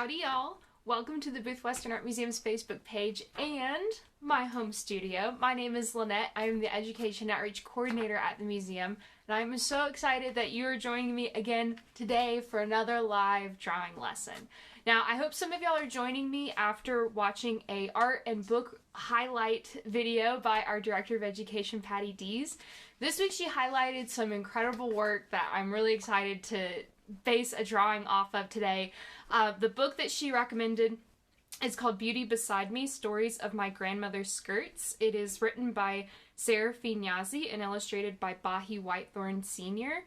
Howdy y'all! Welcome to the Baje Whitethorne Art Museum's Facebook page and my home studio. My name is Lynette. I am the Education Outreach Coordinator at the museum, and I'm so excited that you are joining me again today for another live drawing lesson. Now, I hope some of y'all are joining me after watching a art and book highlight video by our Director of Education, Patty Dees. This week she highlighted some incredible work that I'm really excited to base a drawing off of today. The book that she recommended is called Beauty Beside Me, Stories of My Grandmother's Skirts. It is written by Sarah Finyazi and illustrated by Baje Whitethorne Sr.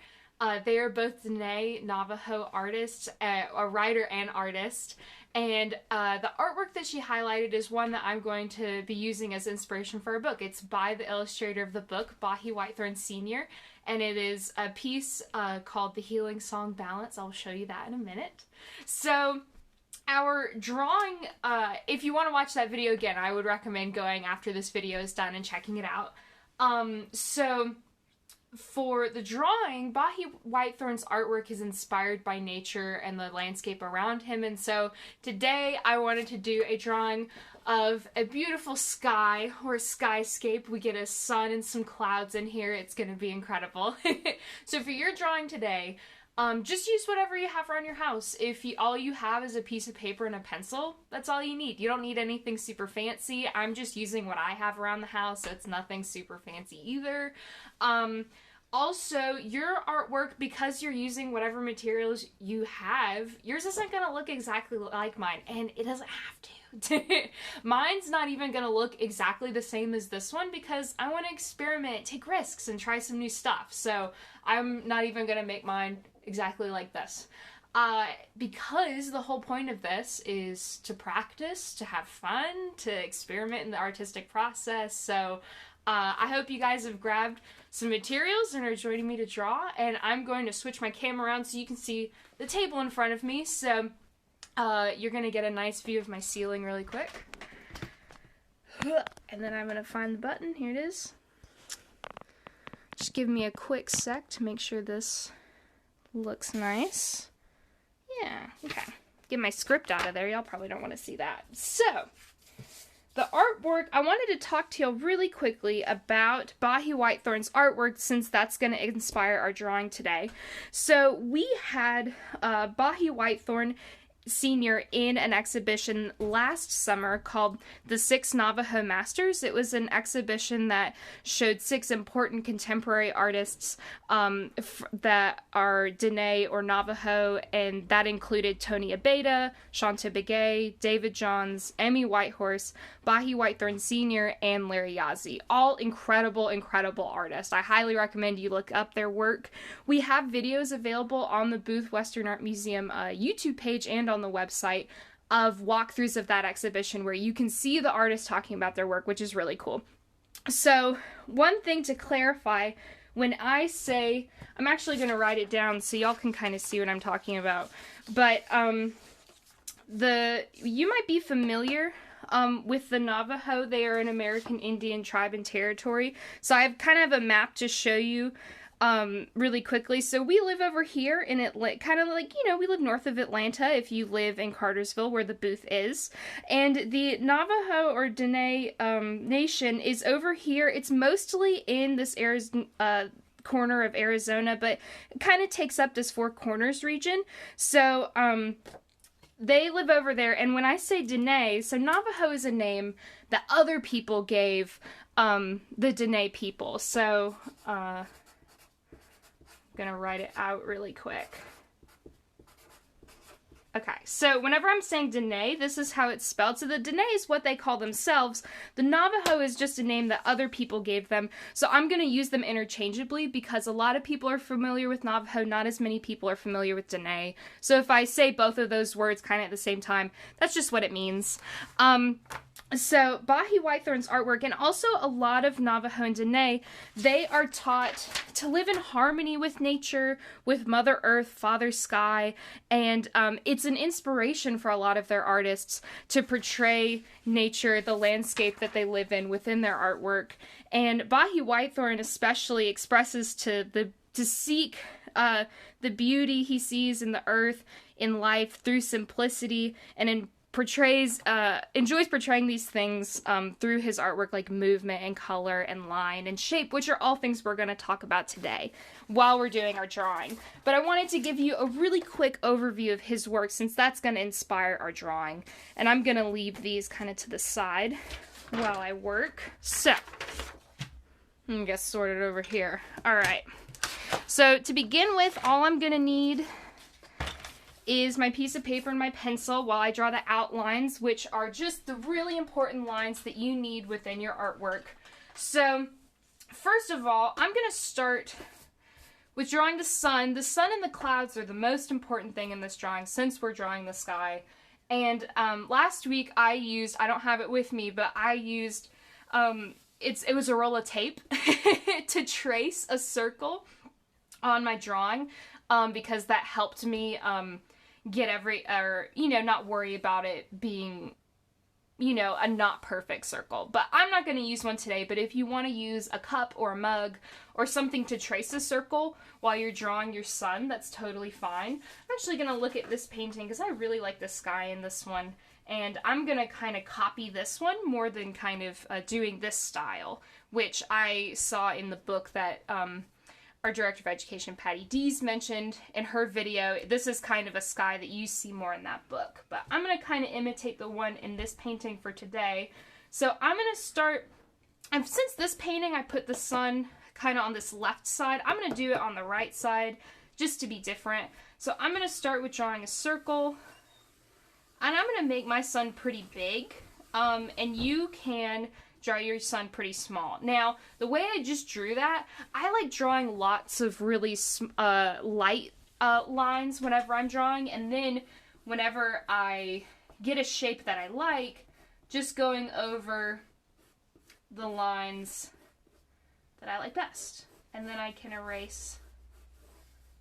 They are both Dene Navajo artists, a writer and artist, and the artwork that she highlighted is one that I'm going to be using as inspiration for a book. It's by the illustrator of the book, Baje Whitethorne Sr., and it is a piece called The Healing Song Balance. I'll show you that in a minute. So our drawing, if you want to watch that video again, I would recommend going after this video is done and checking it out. So for the drawing, Baje Whitethorne's artwork is inspired by nature and the landscape around him, and so today I wanted to do a drawing of a beautiful sky or skyscape. We get a sun and some clouds in here. It's going to be incredible. So for your drawing today, just use whatever you have around your house. If all you have is a piece of paper and a pencil, that's all you need. You don't need anything super fancy. I'm just using what I have around the house, so it's nothing super fancy either. Also, your artwork, because you're using whatever materials you have, yours isn't going to look exactly like mine, and it doesn't have to. Mine's not even going to look exactly the same as this one because I want to experiment, take risks, and try some new stuff. So I'm not even going to make mine exactly like this. Because the whole point of this is to practice, to have fun, to experiment in the artistic process. So I hope you guys have grabbed some materials and are joining me to draw, and I'm going to switch my camera around so you can see the table in front of me. So you're going to get a nice view of my ceiling really quick. And then I'm going to find the button. Here it is. Just give me a quick sec to make sure this looks nice. Yeah, okay. Get my script out of there. Y'all probably don't want to see that. So the artwork, I wanted to talk to y'all really quickly about Baje Whitethorne's artwork since that's going to inspire our drawing today. So we had Baje Whitethorne Sr. in an exhibition last summer called The 6 Navajo Masters. It was an exhibition that showed 6 important contemporary artists that are Dene or Navajo, and that included Tony Abeda, Shanta Begay, David Johns, Emmy Whitehorse, Baje Whitethorne Sr., and Larry Yazzie. All incredible, incredible artists. I highly recommend you look up their work. We have videos available on the Baje Whitethorne Art Museum YouTube page and on the website of walkthroughs of that exhibition where you can see the artists talking about their work, which is really cool. So one thing to clarify, when I say, I'm actually going to write it down so y'all can kind of see what I'm talking about, but you might be familiar with the Navajo. They are an American Indian tribe and territory. So I have kind of a map to show you really quickly. So we live over here in Atlanta, kind of like, you know, we live north of Atlanta if you live in Cartersville where the booth is. And the Navajo or Dene Nation is over here. It's mostly in this corner of Arizona, but it kind of takes up this Four Corners region. So they live over there, and when I say Dene, so Navajo is a name that other people gave the Dene people. So I'm gonna write it out really quick. Okay, so whenever I'm saying Dene, this is how it's spelled. So the Dene is what they call themselves. The Navajo is just a name that other people gave them. So I'm going to use them interchangeably because a lot of people are familiar with Navajo, not as many people are familiar with Dene. So if I say both of those words kind of at the same time, that's just what it means. So Baje Whitethorne's artwork, and also a lot of Navajo and Dene, they are taught to live in harmony with nature, with Mother Earth, Father Sky, and it's an inspiration for a lot of their artists to portray nature, the landscape that they live in within their artwork. And Baje Whitethorne especially expresses to seek the beauty he sees in the earth, in life, through simplicity, and enjoys portraying these things through his artwork, like movement and color and line and shape, which are all things we're going to talk about today while we're doing our drawing. But I wanted to give you a really quick overview of his work, since that's going to inspire our drawing. And I'm going to leave these kind of to the side while I work. So, let me get sorted over here. All right. So to begin with, all I'm going to need is my piece of paper and my pencil while I draw the outlines, which are just the really important lines that you need within your artwork. So first of all, I'm going to start with drawing the sun. The sun and the clouds are the most important thing in this drawing, since we're drawing the sky. And last week I don't have it with me, but I used, it was a roll of tape to trace a circle on my drawing, because that helped me not worry about it being, a not perfect circle. But I'm not going to use one today, but if you want to use a cup or a mug or something to trace a circle while you're drawing your sun, that's totally fine. I'm actually going to look at this painting because I really like the sky in this one, and I'm going to kind of copy this one more than kind of doing this style, which I saw in the book that our Director of Education, Patty Dees, mentioned in her video. This is kind of a sky that you see more in that book. But I'm going to kind of imitate the one in this painting for today. So I'm going to start, and since this painting I put the sun kind of on this left side, I'm going to do it on the right side just to be different. So I'm going to start with drawing a circle, and I'm going to make my sun pretty big, and you can draw your sun pretty small. Now, the way I just drew that, I like drawing lots of really light lines whenever I'm drawing, and then whenever I get a shape that I like, just going over the lines that I like best. And then I can erase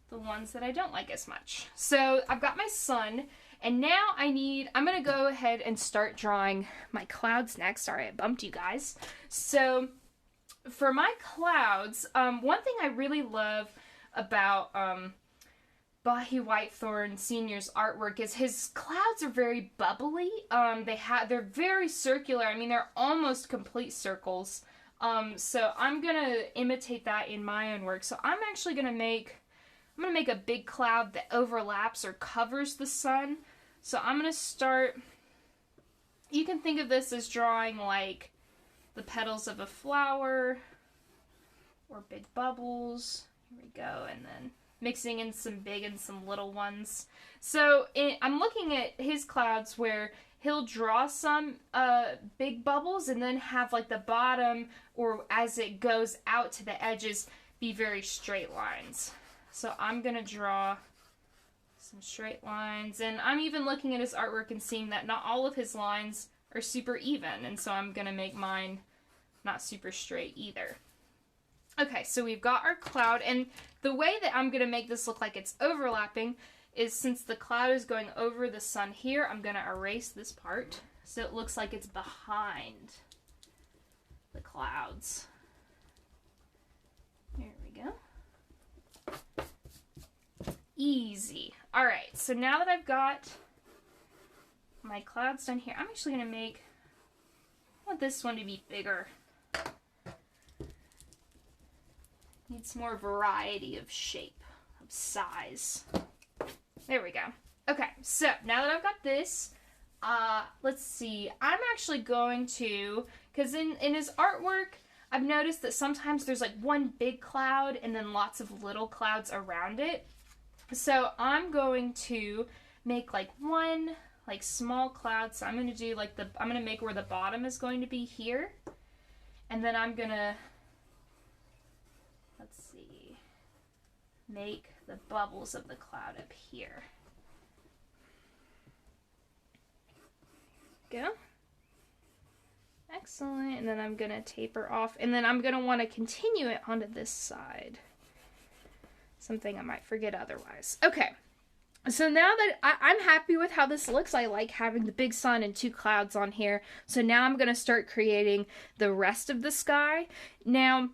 the ones that I don't like as much. So I've got my sun, and now I'm going to go ahead and start drawing my clouds next. Sorry, I bumped you guys. So for my clouds, one thing I really love about Baje Whitethorne Sr.'s artwork is his clouds are very bubbly. They're very circular. I mean, they're almost complete circles. So I'm going to imitate that in my own work. So I'm actually going to make a big cloud that overlaps or covers the sun. So I'm going to start, you can think of this as drawing like the petals of a flower or big bubbles. Here we go. And then mixing in some big and some little ones. So I'm looking at his clouds where he'll draw some big bubbles and then have like the bottom, or as it goes out to the edges, be very straight lines. So I'm going to draw some straight lines, and I'm even looking at his artwork and seeing that not all of his lines are super even, and so I'm going to make mine not super straight either. Okay, so we've got our cloud, and the way that I'm going to make this look like it's overlapping is, since the cloud is going over the sun here, I'm going to erase this part so it looks like it's behind the clouds. There we go. Easy. Alright, so now that I've got my clouds done here, I'm actually going to I want this one to be bigger. Needs more variety of shape, of size. There we go. Okay, so now that I've got this, let's see, I'm actually going to, because in his artwork, I've noticed that sometimes there's like one big cloud and then lots of little clouds around it. So I'm going to make like one like small cloud. So I'm going to do like I'm going to make where the bottom is going to be here. And then I'm going to, let's see, make the bubbles of the cloud up here. Go. Excellent. And then I'm going to taper off. And then I'm going to want to continue it onto this side. Something I might forget otherwise. Okay. So now that I'm happy with how this looks, I like having the big sun and two clouds on here. So now I'm going to start creating the rest of the sky. Now,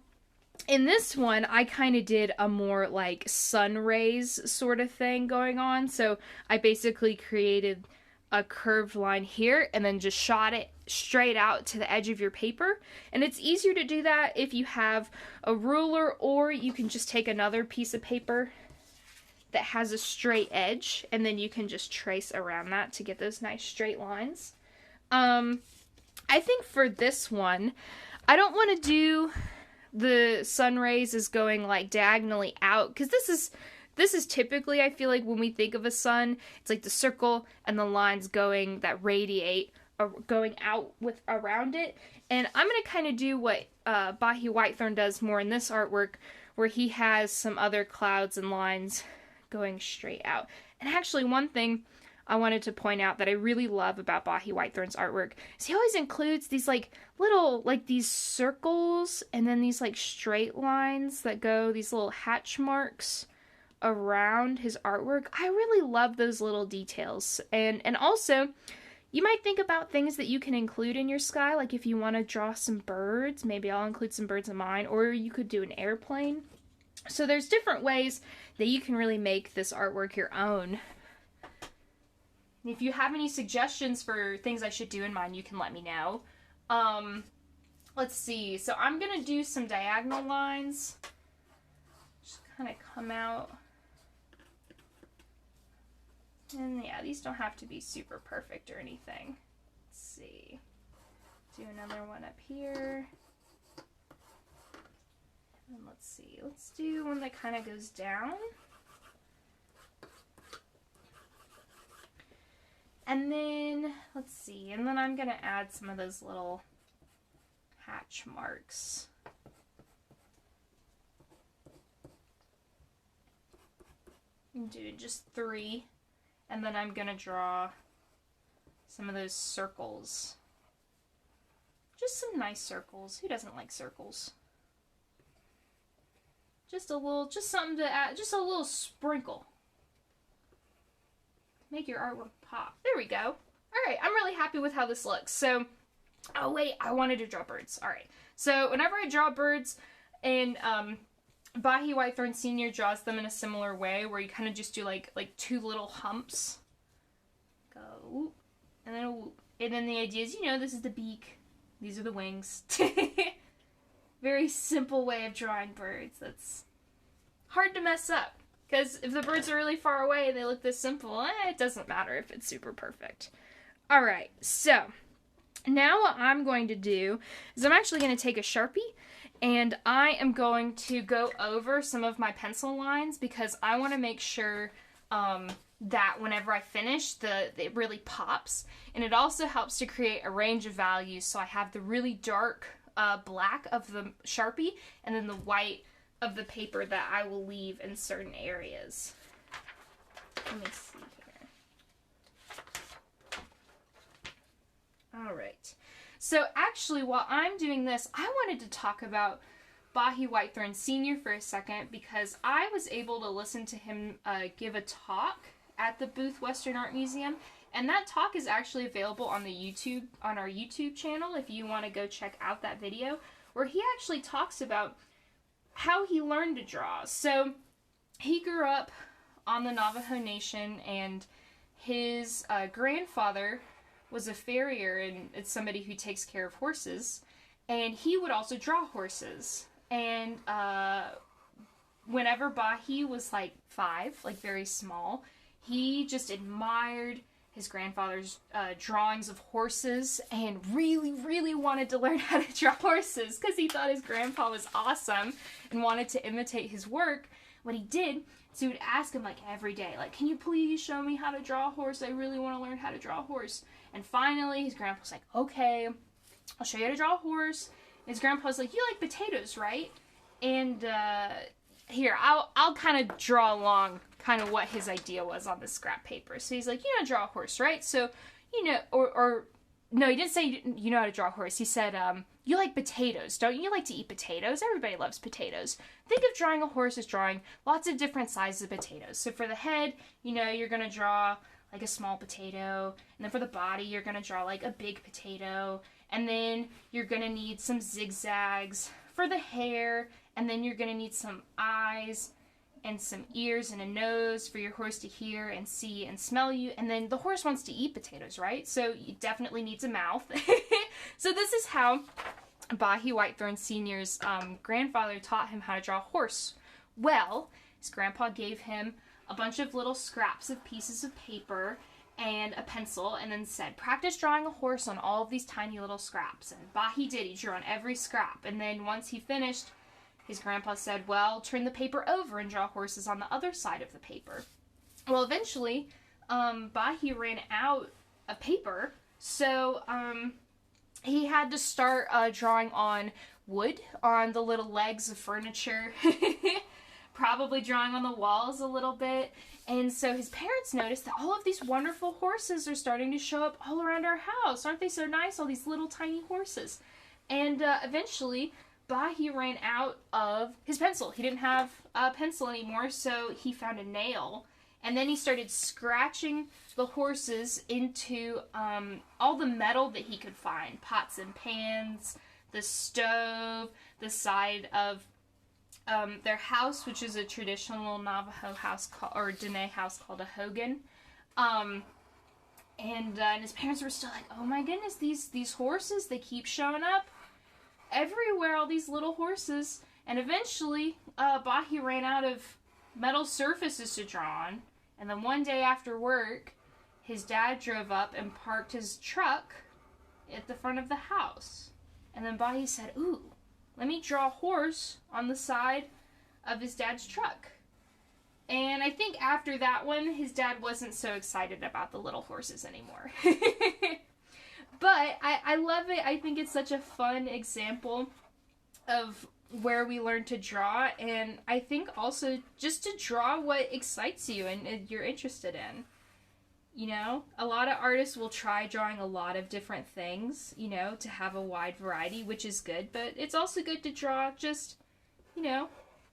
in this one, I kind of did a more like sun rays sort of thing going on. So I basically created a curved line here and then just shot it straight out to the edge of your paper. And it's easier to do that if you have a ruler, or you can just take another piece of paper that has a straight edge, and then you can just trace around that to get those nice straight lines. I think for this one, I don't want to do the sun rays as going like diagonally out, because this is typically, I feel like when we think of a sun, it's like the circle and the lines going that radiate or going out with around it. And I'm going to kind of do what Baje Whitethorne does more in this artwork, where he has some other clouds and lines going straight out. And actually, one thing I wanted to point out that I really love about Baje Whitethorne's artwork is he always includes these like little, like these circles and then these like straight lines that go, these little hatch marks around his artwork. I really love those little details. And also, you might think about things that you can include in your sky, like if you want to draw some birds, maybe I'll include some birds in mine, or you could do an airplane. So there's different ways that you can really make this artwork your own. If you have any suggestions for things I should do in mine, you can let me know. Let's see. So I'm going to do some diagonal lines. Just kind of come out. And yeah, these don't have to be super perfect or anything. Let's see. Do another one up here. And let's see. Let's do one that kind of goes down. And then, let's see, and then I'm going to add some of those little hatch marks. I'm doing just 3, and then I'm going to draw some of those circles. Just some nice circles. Who doesn't like circles? Just a little, just something to add, just a little sprinkle. Make your artwork pop. There we go. All right, I'm really happy with how this looks. So, oh wait, I wanted to draw birds. All right. So whenever I draw birds, and Baje Whitethorne Sr. draws them in a similar way, where you kind of just do like 2 little humps. Go, whoop, and then a whoop. And then the idea is, you know, this is the beak. These are the wings. Very simple way of drawing birds. That's hard to mess up. Because if the birds are really far away and they look this simple, it doesn't matter if it's super perfect. Alright, so now what I'm going to do is I'm actually going to take a Sharpie and I am going to go over some of my pencil lines, because I want to make sure that whenever I finish, it really pops. And it also helps to create a range of values, so I have the really dark black of the Sharpie and then the white of the paper that I will leave in certain areas. Let me see here. Alright. So actually, while I'm doing this, I wanted to talk about Baje Whitethorne Sr. for a second, because I was able to listen to him give a talk at the Booth Western Art Museum, and that talk is actually available on our YouTube channel if you want to go check out that video, where he actually talks about how he learned to draw. So he grew up on the Navajo Nation, and his grandfather was a farrier, and it's somebody who takes care of horses, and he would also draw horses. And whenever Baje was like 5, like very small, he just admired his grandfather's drawings of horses and really, really wanted to learn how to draw horses, because he thought his grandpa was awesome and wanted to imitate his work. What he did, so he would ask him like every day, like, can you please show me how to draw a horse? I really want to learn how to draw a horse. And finally, his grandpa was like, okay, I'll show you how to draw a horse. And his grandpa was like, you like potatoes, right? And here, I'll kind of draw along kind of what his idea was on the scrap paper. So he's like, you know how to draw a horse, right? So, you know, or no, he didn't say you know how to draw a horse. He said, you like potatoes, don't you? You like to eat potatoes? Everybody loves potatoes. Think of drawing a horse as drawing lots of different sizes of potatoes. So for the head, you know, you're going to draw like a small potato. And then for the body, you're going to draw like a big potato. And then you're going to need some zigzags for the hair. and then you're going to need some eyes and some ears and a nose for your horse to hear and see and smell you. And then the horse wants to eat potatoes, right? So it definitely needs a mouth. So this is how Baje Whitethorne Sr.'s grandfather taught him how to draw a horse. Well, his grandpa gave him a bunch of little scraps of pieces of paper and a pencil, and then said, practice drawing a horse on all of these tiny little scraps. And Baje did. He drew on every scrap. And then once he finished, his grandpa said, well, turn the paper over and draw horses on the other side of the paper. Well, eventually, Baje ran out of paper, so he had to start drawing on wood, on the little legs of furniture, probably drawing on the walls a little bit. And so his parents noticed that all of these wonderful horses are starting to show up all around our house. Aren't they so nice? All these little tiny horses. And eventually, Baje ran out of his pencil. He didn't have a pencil anymore, so he found a nail. And then he started scratching the horses into all the metal that he could find. Pots and pans, the stove, the side of their house, which is a traditional Navajo house or Dene house called a hogan. And his parents were still like, oh my goodness, these horses, they keep showing up everywhere, all these little horses. And eventually, Baje ran out of metal surfaces to draw on. And then one day after work, his dad drove up and parked his truck at the front of the house. And then Baje said, ooh, let me draw a horse on the side of his dad's truck. And I think after that one, his dad wasn't so excited about the little horses anymore. But I love it. I think it's such a fun example of where we learn to draw. And I think also just to draw what excites you and you're interested in. You know, a lot of artists will try drawing a lot of different things, you know, to have a wide variety, which is good. But it's also good to draw just, you know,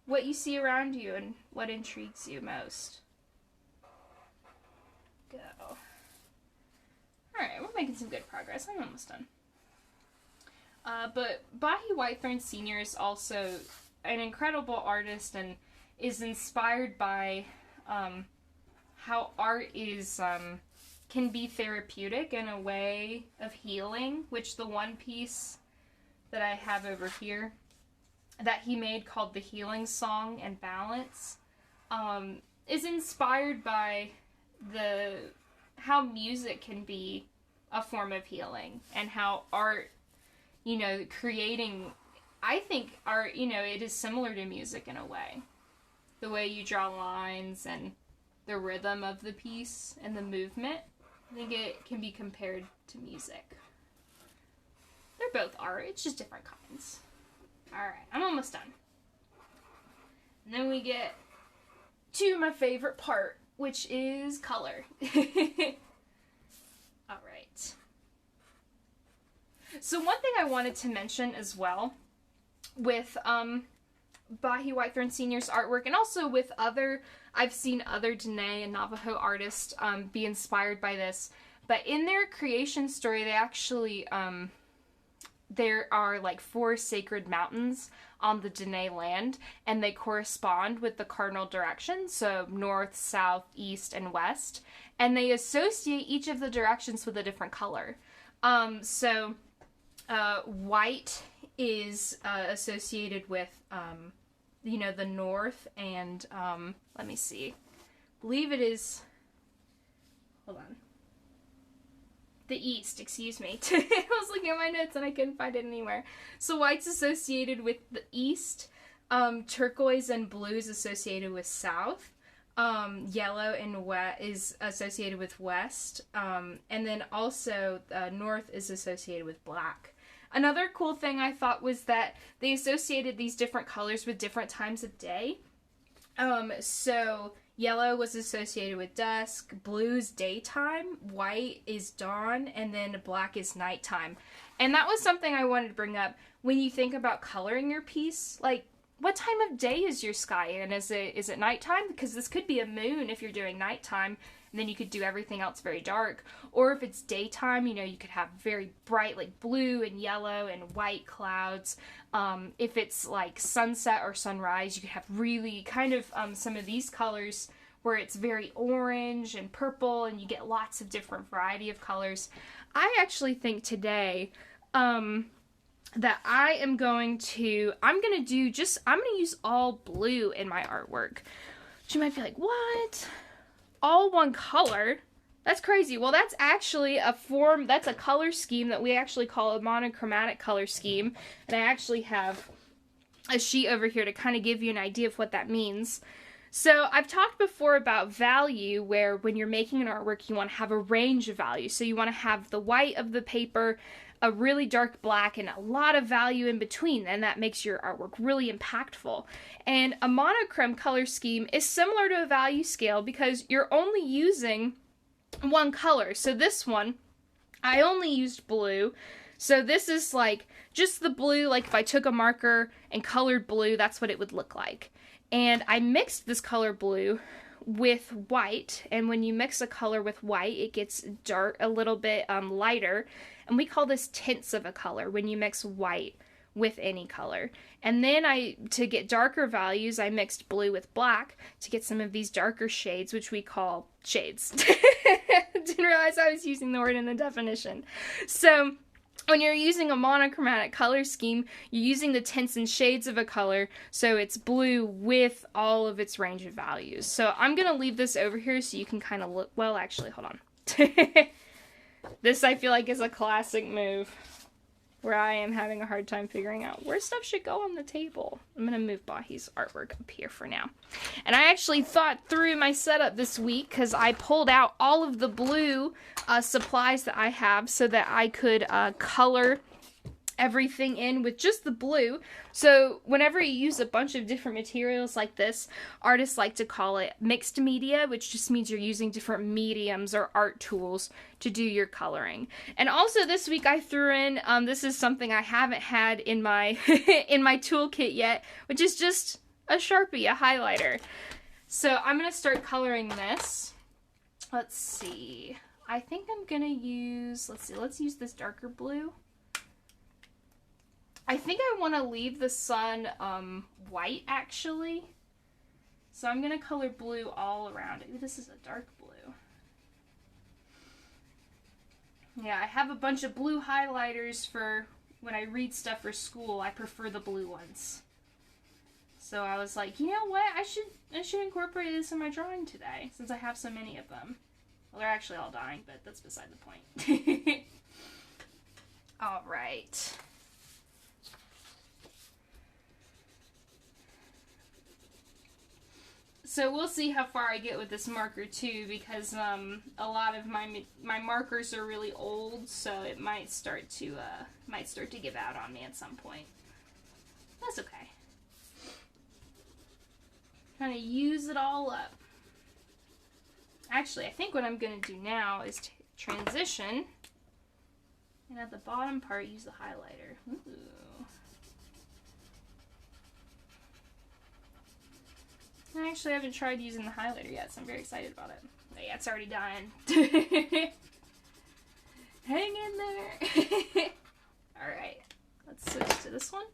what you see around you and what intrigues you most. Go. Alright, we're making some good progress. I'm almost done. But Baje Whitethorne Sr. is also an incredible artist and is inspired by how art is can be therapeutic in a way of healing, which the one piece that I have over here that he made called The Healing Song and Balance is inspired by how music can be a form of healing and how art, you know, creating, I think art, you know, it is similar to music in a way. The way you draw lines and the rhythm of the piece and the movement, I think it can be compared to music. They're both art, it's just different kinds. Alright, I'm almost done. And then we get to my favorite part, which is color. Alright. So one thing I wanted to mention as well with Baje Whitethorne Sr.'s artwork, and also with I've seen other Dene and Navajo artists be inspired by this, but in their creation story, they actually, there are like 4 sacred mountains on the Dene land, and they correspond with the cardinal directions, so north, south, east, and west, and they associate each of the directions with a different color. White is associated with, you know, the north, and, let me see, I believe it is, hold on, the east, excuse me. I was looking at my notes and I couldn't find it anywhere. So white's associated with the east, turquoise and blue is associated with south, yellow and is associated with west, and then also north is associated with black. Another cool thing I thought was that they associated these different colors with different times of day. So yellow was associated with dusk, blue's daytime, white is dawn, and then black is nighttime. And that was something I wanted to bring up. When you think about coloring your piece, like, what time of day is your sky in? Is it nighttime? Because this could be a moon if you're doing nighttime. and then you could do everything else very dark. Or if it's daytime, you know, you could have very bright, like blue and yellow and white clouds. If it's like sunset or sunrise, you could have really kind of some of these colors where it's very orange and purple, and you get lots of different variety of colors. I actually think today that I'm going to use all blue in my artwork. You might be like, what? All one color? That's crazy. Well, that's actually that's a color scheme that we actually call a monochromatic color scheme. And I actually have a sheet over here to kind of give you an idea of what that means. So I've talked before about value, where when you're making an artwork, you want to have a range of values. So you want to have the white of the paper, a really dark black, and a lot of value in between, and that makes your artwork really impactful. And a monochrome color scheme is similar to a value scale because you're only using one color. So this one, I only used blue. So this is like just the blue, like if I took a marker and colored blue, that's what it would look like. And I mixed this color blue with white, and when you mix a color with white, it gets dark, a little bit lighter, and we call this tints of a color when you mix white with any color. And then to get darker values, I mixed blue with black to get some of these darker shades, which we call shades. Didn't realize I was using the word in the definition. So when you're using a monochromatic color scheme, you're using the tints and shades of a color, so it's blue with all of its range of values. So I'm going to leave this over here so you can kind of look, well, actually, hold on. This, I feel like, is a classic move where I am having a hard time figuring out where stuff should go on the table. I'm going to move Baje's artwork up here for now. And I actually thought through my setup this week because I pulled out all of the blue supplies that I have so that I could color everything in with just the blue. So whenever you use a bunch of different materials like this, artists like to call it mixed media, which just means you're using different mediums or art tools to do your coloring. And also this week I threw in, this is something I haven't had in my in my toolkit yet, which is just a Sharpie, a highlighter. So I'm going to start coloring this. Let's see. I think I'm going to use, let's use this darker blue. I think I want to leave the sun white, actually. So I'm going to color blue all around it. Ooh, this is a dark blue. Yeah, I have a bunch of blue highlighters for when I read stuff for school. I prefer the blue ones. So I was like, you know what? I should incorporate this in my drawing today, since I have so many of them. Well, they're actually all dying, but that's beside the point. All right. So we'll see how far I get with this marker too, because a lot of my markers are really old, so it might start to give out on me at some point. That's okay. Trying to use it all up. Actually, I think what I'm going to do now is transition, and at the bottom part use the highlighter. Ooh. I actually haven't tried using the highlighter yet, so I'm very excited about it. But yeah, it's already dying. Hang in there. Alright, let's switch to this one.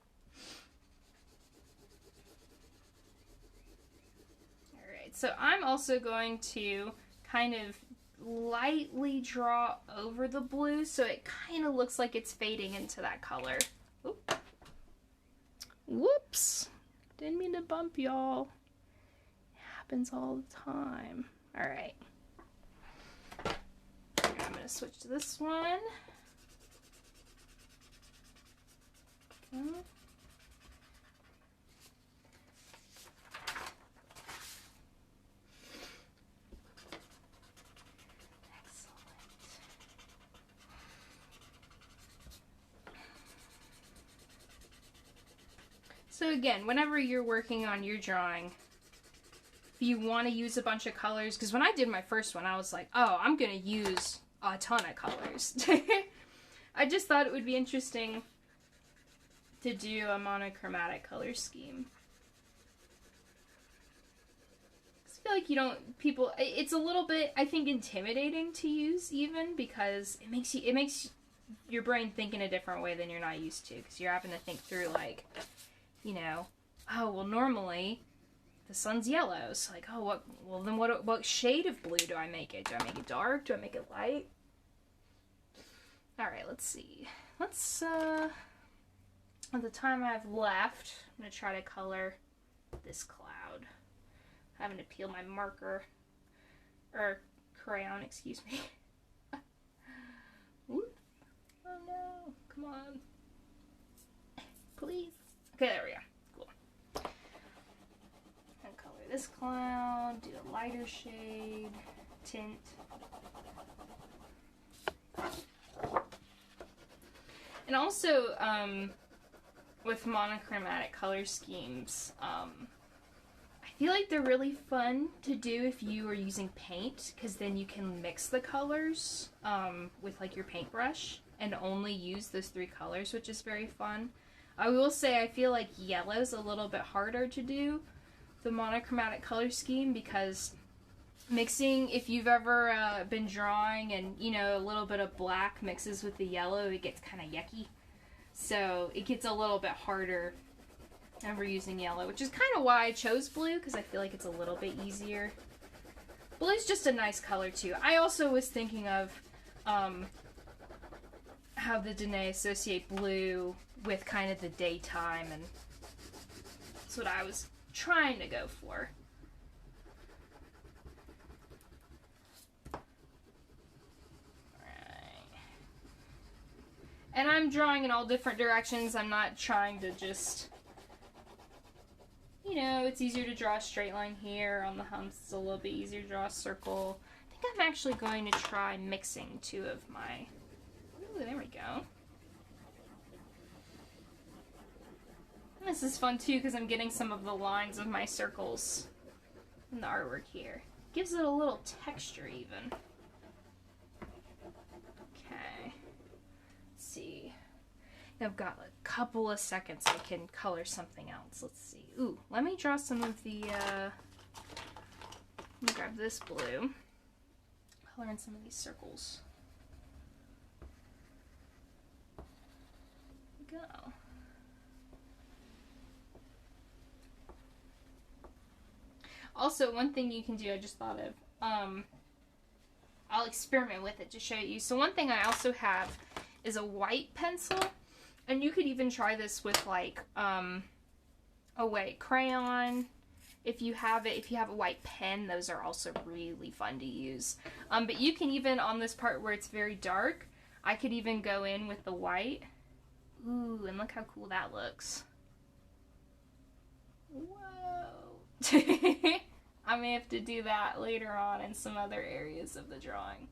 Alright, so I'm also going to kind of lightly draw over the blue so it kind of looks like it's fading into that color. Oop. Whoops. Didn't mean to bump y'all. Happens all the time. All right. I'm going to switch to this one. So again, whenever you're working on your drawing, you want to use a bunch of colors, because when I did my first one, I was like, oh, I'm going to use a ton of colors. I just thought it would be interesting to do a monochromatic color scheme. just feel like you don't, it's a little bit, I think, intimidating to use even, because it makes your brain think in a different way than you're not used to, because you're having to think through, like, you know, oh, well, normally the sun's yellow, so like, oh, what shade of blue do I make it? Do I make it dark? Do I make it light? Alright, let's see. Let's, at the time I have left, I'm going to try to color this cloud. Having to peel my marker, or crayon, excuse me. Whoop. Oh no, come on. Please. Okay, there we go. Cool. And color this cloud, do a lighter shade, tint. And also, with monochromatic color schemes, I feel like they're really fun to do if you are using paint, because then you can mix the colors with like your paintbrush and only use those 3 colors, which is very fun. I will say I feel like yellow's a little bit harder to do, the monochromatic color scheme, because mixing, if you've ever been drawing and, you know, a little bit of black mixes with the yellow, it gets kind of yucky. So it gets a little bit harder ever using yellow, which is kind of why I chose blue, because I feel like it's a little bit easier. Blue's just a nice color too. I also was thinking of how the Dene associate blue with kind of the daytime, and that's what I was trying to go for. Alright. And I'm drawing in all different directions. I'm not trying to just, you know, it's easier to draw a straight line here. On the humps, it's a little bit easier to draw a circle. I think I'm actually going to try mixing 2 of my... Ooh, there we go. And this is fun too, because I'm getting some of the lines of my circles in the artwork here. Gives it a little texture even. Okay. Let's see. I've got a couple of seconds I can color something else. Let's see. Ooh, let me draw some of the, let me grab this blue. Color in some of these circles. There we go. Also, one thing you can do, I just thought of, I'll experiment with it to show you. So one thing I also have is a white pencil. And you could even try this with, like, a white crayon, if you have it. If you have a white pen, those are also really fun to use. But you can even, on this part where it's very dark, I could even go in with the white. Ooh, and look how cool that looks. Whoa. I may have to do that later on in some other areas of the drawing.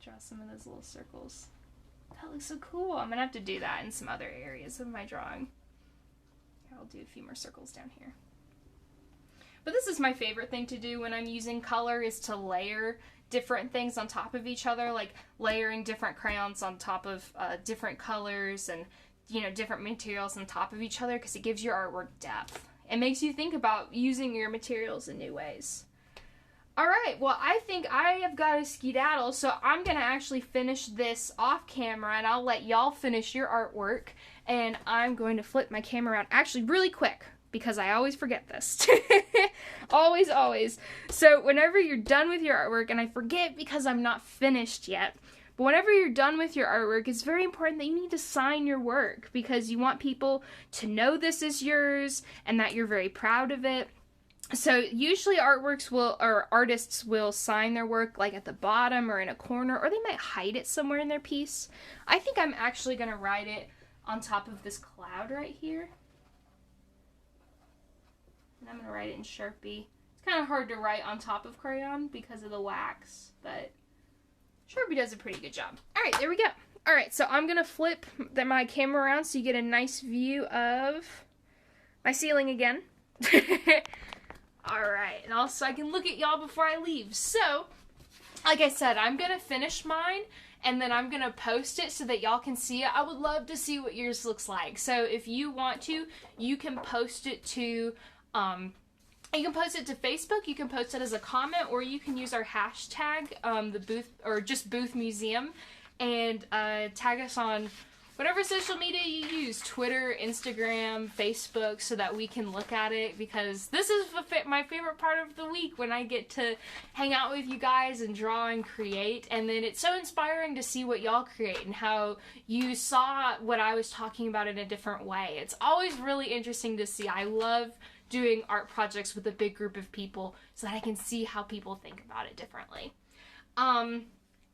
Draw some of those little circles. That looks so cool. I'm gonna have to do that in some other areas of my drawing. I'll do a few more circles down here. But this is my favorite thing to do when I'm using color, is to layer different things on top of each other, like layering different crayons on top of different colors, and, you know, different materials on top of each other, because it gives your artwork depth. It makes you think about using your materials in new ways. Alright, well, I think I have got to skedaddle, so I'm going to actually finish this off camera, and I'll let y'all finish your artwork, and I'm going to flip my camera around, actually really quick, because I always forget this. Always. So whenever you're done with your artwork, and I forget because I'm not finished yet, but whenever you're done with your artwork, it's very important that you need to sign your work, because you want people to know this is yours, and that you're very proud of it. So usually artists will sign their work like at the bottom or in a corner, or they might hide it somewhere in their piece. I think I'm actually going to write it on top of this cloud right here. And I'm going to write it in Sharpie. It's kind of hard to write on top of crayon because of the wax, but Sharpie does a pretty good job. Alright, there we go. Alright, so I'm going to flip my camera around so you get a nice view of my ceiling again. Alright, and also I can look at y'all before I leave. So, like I said, I'm going to finish mine and then I'm going to post it so that y'all can see it. I would love to see what yours looks like. So if you want to, you can post it to Facebook, you can post it as a comment, or you can use our hashtag, the booth, or just Booth Museum, and tag us on whatever social media you use, Twitter, Instagram, Facebook, so that we can look at it, because this is my favorite part of the week, when I get to hang out with you guys and draw and create. And then it's so inspiring to see what y'all create and how you saw what I was talking about in a different way. It's always really interesting to see. I love doing art projects with a big group of people so that I can see how people think about it differently.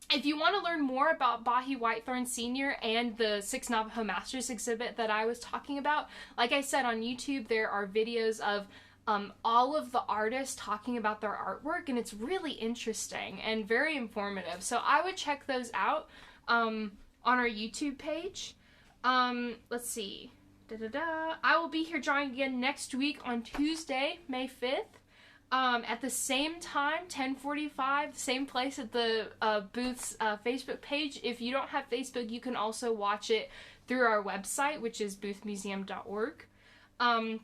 If you want to learn more about Baje Whitethorne Sr. and the 6 Navajo Masters exhibit that I was talking about, like I said, on YouTube there are videos of all of the artists talking about their artwork, and it's really interesting and very informative. So I would check those out on our YouTube page. Let's see. I will be here drawing again next week on Tuesday, May 5th. At the same time, 10:45, same place at the booth's Facebook page. If you don't have Facebook, you can also watch it through our website, which is boothmuseum.org. And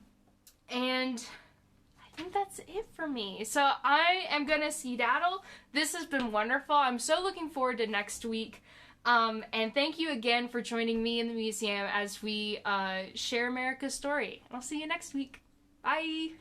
I think that's it for me. So I am gonna skedaddle. This has been wonderful. I'm so looking forward to next week. And thank you again for joining me in the museum as we share America's story. I'll see you next week. Bye!